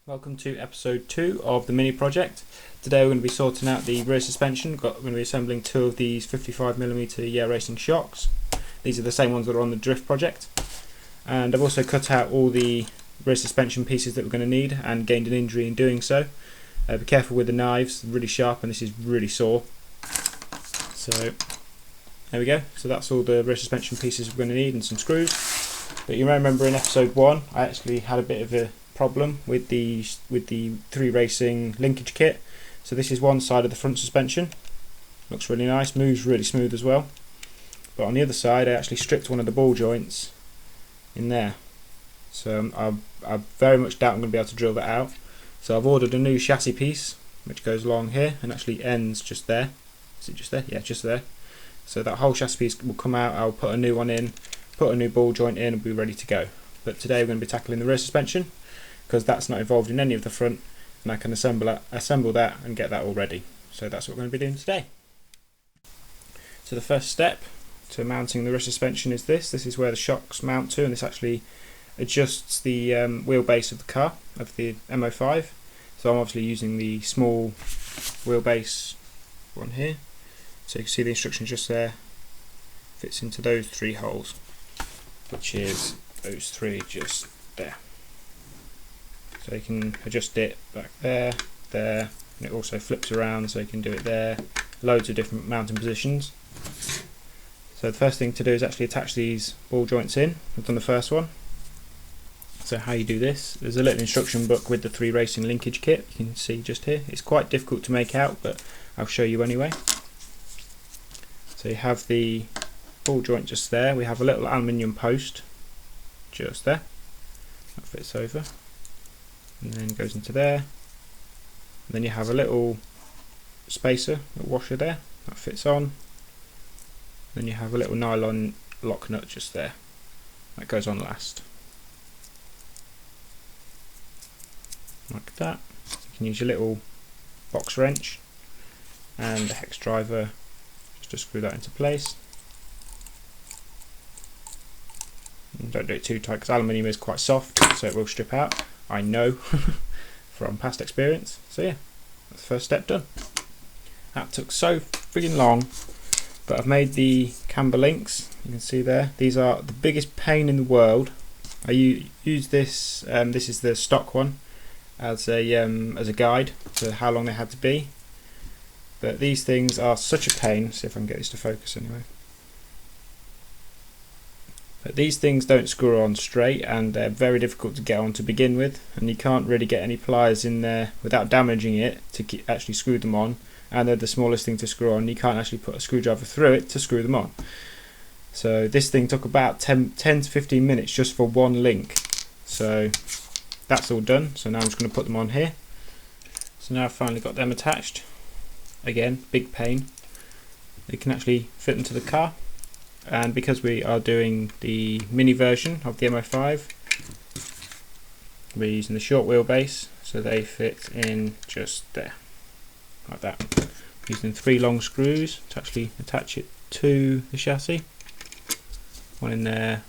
Welcome to episode 2 of the mini project. Today we're going to be sorting out the rear suspension. We're going to be assembling two of these 55mm Yeah Racing shocks. These are the same ones that are on the drift project. And I've also cut out all the rear suspension pieces that we're going to need and gained an injury in doing so. Be careful with the knives, they're really sharp and this is really sore. So there we go. So that's all the rear suspension pieces we're going to need and some screws. But you may remember in episode 1 I actually had a bit of a problem with the 3 Racing Linkage Kit. So this is one side of the front suspension. Looks really nice, moves really smooth as well. But on the other side I actually stripped one of the ball joints in there. So I very much doubt I'm going to be able to drill that out. So I've ordered a new chassis piece which goes along here and actually ends just there. Is it just there? Yeah, just there. So that whole chassis piece will come out, I'll put a new one in, put a new ball joint in and be ready to go. But today we're going to be tackling the rear suspension, because that's not involved in any of the front, and I can assemble that and get that all ready. So that's what we're going to be doing today. So the first step to mounting the rear suspension is this. This is where the shocks mount to, and this actually adjusts the wheelbase of the car, of the M05. So I'm obviously using the small wheelbase one here. So you can see the instructions just there. Fits into those 3 holes, which is those 3 just there. So you can adjust it back there, there, and it also flips around so you can do it there. Loads of different mounting positions. So the first thing to do is actually attach these ball joints in. I've done the first one. So how you do this, there's a little instruction book with the 3 Racing Linkage Kit, you can see just here. It's quite difficult to make out, but I'll show you anyway. So you have the ball joint just there, we have a little aluminium post just there, that fits over. And then goes into there, and then you have a little spacer, a washer there, that fits on. Then you have a little nylon lock nut just there, that goes on last. Like that. You can use your little box wrench and a hex driver just to screw that into place. And don't do it too tight because aluminium is quite soft, so it will strip out. I know from past experience. So yeah, that's the first step done. That took so friggin' long, but I've made the Camber Links. You can see there. These are the biggest pain in the world. I use this. This is the stock one as a guide to how long they had to be. But these things are such a pain. See if I can get this to focus anyway. But these things don't screw on straight and they're very difficult to get on to begin with, and you can't really get any pliers in there without damaging it to actually screw them on, and they're the smallest thing to screw on. You can't actually put a screwdriver through it to screw them on. So this thing took about 10 to 15 minutes just for one link. So that's all done. So now I'm just going to put them on here. So now I've finally got them attached. Again, big pain. They can actually fit into the car. And because we are doing the mini version of the M05, we're using the short wheelbase, so they fit in just there, like that. Using 3 long screws to actually attach it to the chassis. One in there,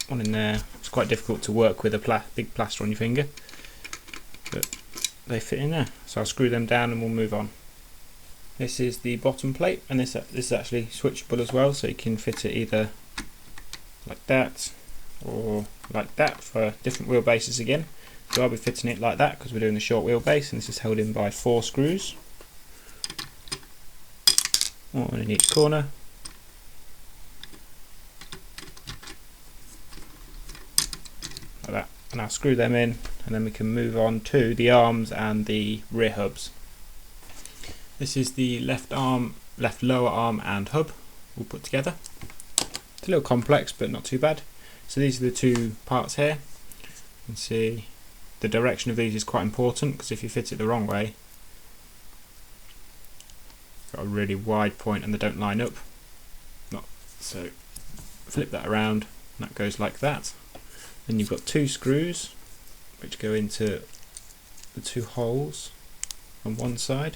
one in there. It's quite difficult to work with a big plaster on your finger, but they fit in there. So I'll screw them down and we'll move on. This is the bottom plate, and this is actually switchable as well, so you can fit it either like that or like that for different wheelbases again. So I'll be fitting it like that because we're doing the short wheelbase, and this is held in by 4 screws, one in each corner. Like that, and I'll screw them in, and then we can move on to the arms and the rear hubs. This is the left lower arm and hub all put together. It's a little complex but not too bad. So these are the 2 parts here. You can see the direction of these is quite important, because if you fit it the wrong way, got a really wide point and they don't line up. So flip that around and that goes like that. Then you've got 2 screws which go into the 2 holes on one side.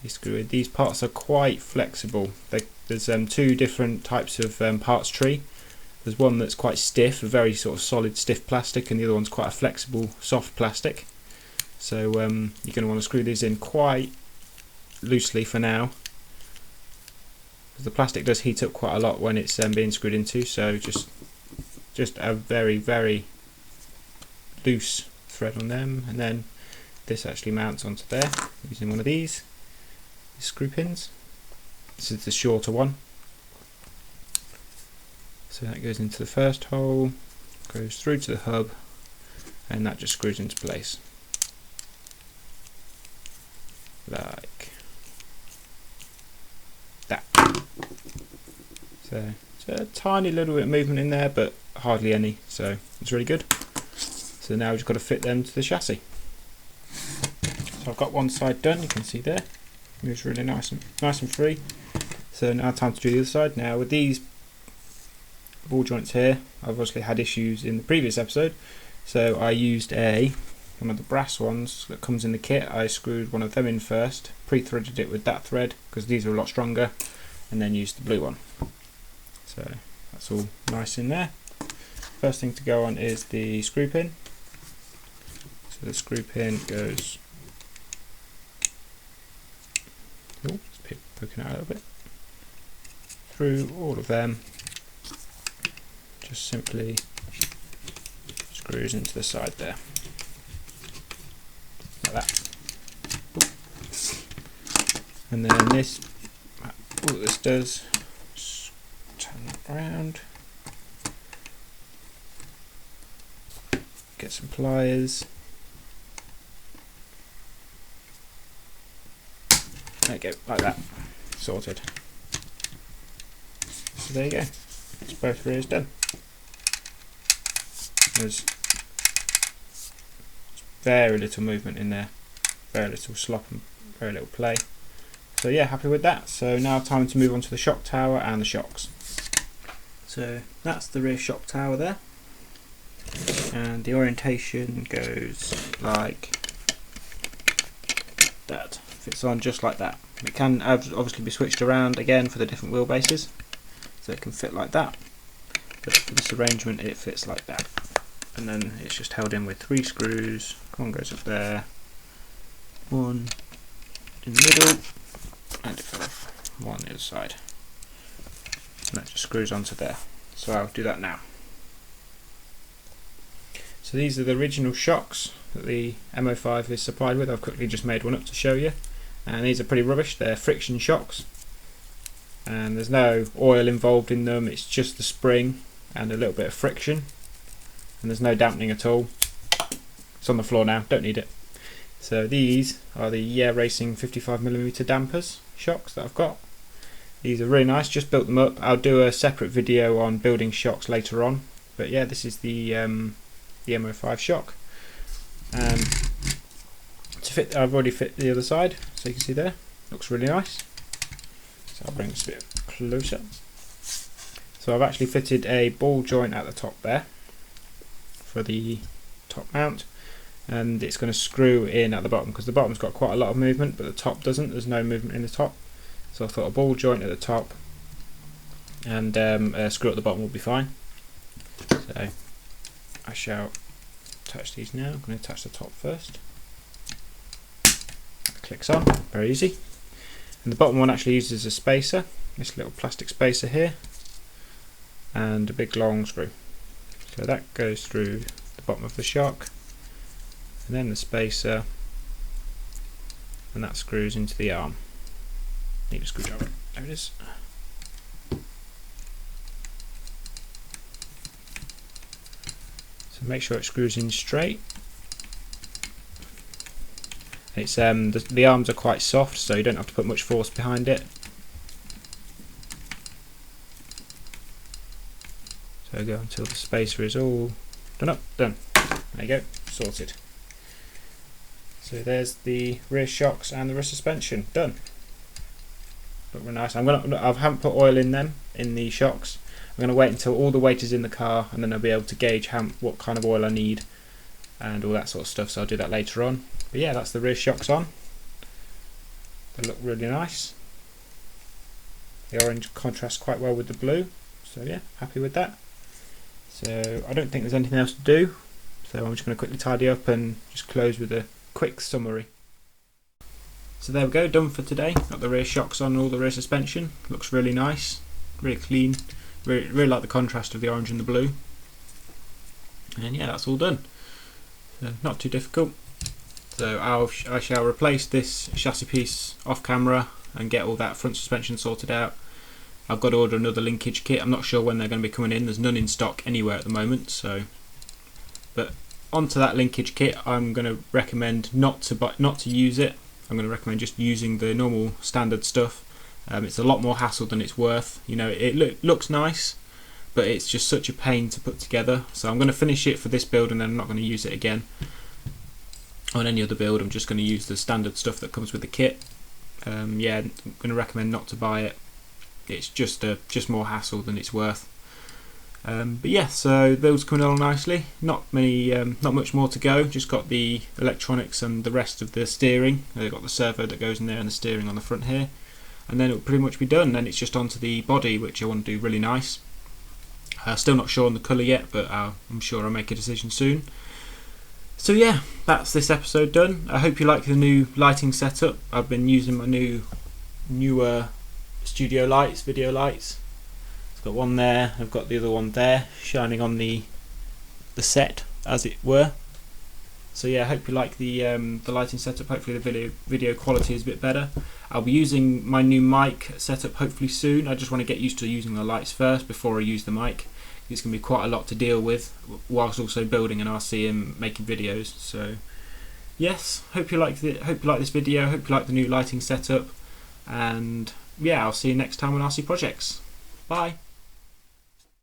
These parts are quite flexible. There's 2 different types of parts tree, There's one that's quite stiff, a very sort of solid stiff plastic, and the other one's quite a flexible soft plastic. So you're going to want to screw these in quite loosely for now, because the plastic does heat up quite a lot when it's being screwed into, so just a very, very loose thread on them, and then this actually mounts onto there using one of these screw pins. This is the shorter one. So that goes into the first hole, goes through to the hub, and that just screws into place. Like that. So it's a tiny little bit of movement in there, but hardly any, so it's really good. So now we've just got to fit them to the chassis. So I've got one side done, you can see there. Moves really nice and free. So now time to do the other side. Now with these ball joints here, I've obviously had issues in the previous episode, so I used one of the brass ones that comes in the kit. I screwed one of them in first, pre-threaded it with that thread because these are a lot stronger, and then used the blue one. So that's all nice in there. First thing to go on is the screw pin. So the screw pin goes, oh, it's poking out a little bit, through all of them. Just simply screws into the side there, like that. And then this, all this does, just turn that around, get some pliers, there you go, like that, sorted. So there you go, it's both rears done. There's very little movement in there, very little slop and very little play. So yeah, happy with that. So now time to move on to the shock tower and the shocks. So that's the rear shock tower there, and the orientation goes like that, fits on just like that. It can obviously be switched around again for the different wheelbases, so it can fit like that, but for this arrangement it fits like that. And then it's just held in with 3 screws. One goes up there, one in the middle, and one on the other side. And that just screws onto there. So I'll do that now. So these are the original shocks that the M05 is supplied with. I've quickly just made one up to show you. And these are pretty rubbish. They're friction shocks. And there's no oil involved in them. It's just the spring and a little bit of friction. And there's no dampening at all. It's on the floor now, don't need it. So these are the Yeah Racing 55mm dampers shocks that I've got. These are really nice, just built them up. I'll do a separate video on building shocks later on. But yeah, this is the M05 shock. And to fit, I've already fit the other side, so you can see there. Looks really nice. So I'll bring this a bit closer. So I've actually fitted a ball joint at the top there for the top mount, and it's going to screw in at the bottom because the bottom's got quite a lot of movement but the top doesn't. There's no movement in the top, so I thought a ball joint at the top and a screw at the bottom will be fine. So I shall attach these now. I'm going to attach the top first. Clicks on, very easy. And the bottom one actually uses a spacer, this little plastic spacer here, and a big long screw. So that goes through the bottom of the shock, and then the spacer, and that screws into the arm. Need a screwdriver. There it is. So make sure it screws in straight. It's the arms are quite soft, so you don't have to put much force behind it. So go until the spacer is all done. There you go, sorted. So there's the rear shocks and the rear suspension done. Look really nice. I haven't put oil in them, in the shocks. I'm going to wait until all the weight is in the car, and then I'll be able to gauge what kind of oil I need and all that sort of stuff. So I'll do that later on. But yeah, that's the rear shocks on. They look really nice. The orange contrasts quite well with the blue. So yeah, happy with that. So I don't think there's anything else to do, so I'm just going to quickly tidy up and just close with a quick summary. So there we go, done for today. Got the rear shocks on, all the rear suspension. Looks really nice, really clean. Really like the contrast of the orange and the blue. And yeah, that's all done. So not too difficult. So I shall replace this chassis piece off camera and get all that front suspension sorted out. I've got to order another linkage kit. I'm not sure when they're going to be coming in. There's none in stock anywhere at the moment. So, but onto that linkage kit, I'm going to recommend not to use it. I'm going to recommend just using the normal standard stuff. It's a lot more hassle than it's worth. You know, it looks nice, but it's just such a pain to put together. So I'm going to finish it for this build, and then I'm not going to use it again on any other build. I'm just going to use the standard stuff that comes with the kit. Yeah, I'm going to recommend not to buy it. It's just more hassle than it's worth. But yeah, so build's coming along nicely. Not much more to go. Just got the electronics and the rest of the steering. They've got the servo that goes in there and the steering on the front here, and then it'll pretty much be done. Then it's just onto the body, which I want to do really nice. Still not sure on the colour yet, but I'm sure I'll make a decision soon. So yeah, that's this episode done. I hope you like the new lighting setup. I've been using my newer studio lights, video lights. I've got one there, I've got the other one there, shining on the set, as it were. So yeah, I hope you like the lighting setup. Hopefully the video quality is a bit better. I'll be using my new mic setup hopefully soon. I just want to get used to using the lights first before I use the mic. It's going to be quite a lot to deal with whilst also building an RC and making videos. So yes, hope you like this video. Hope you like the new lighting setup, and yeah, I'll see you next time on RC Projects. Bye.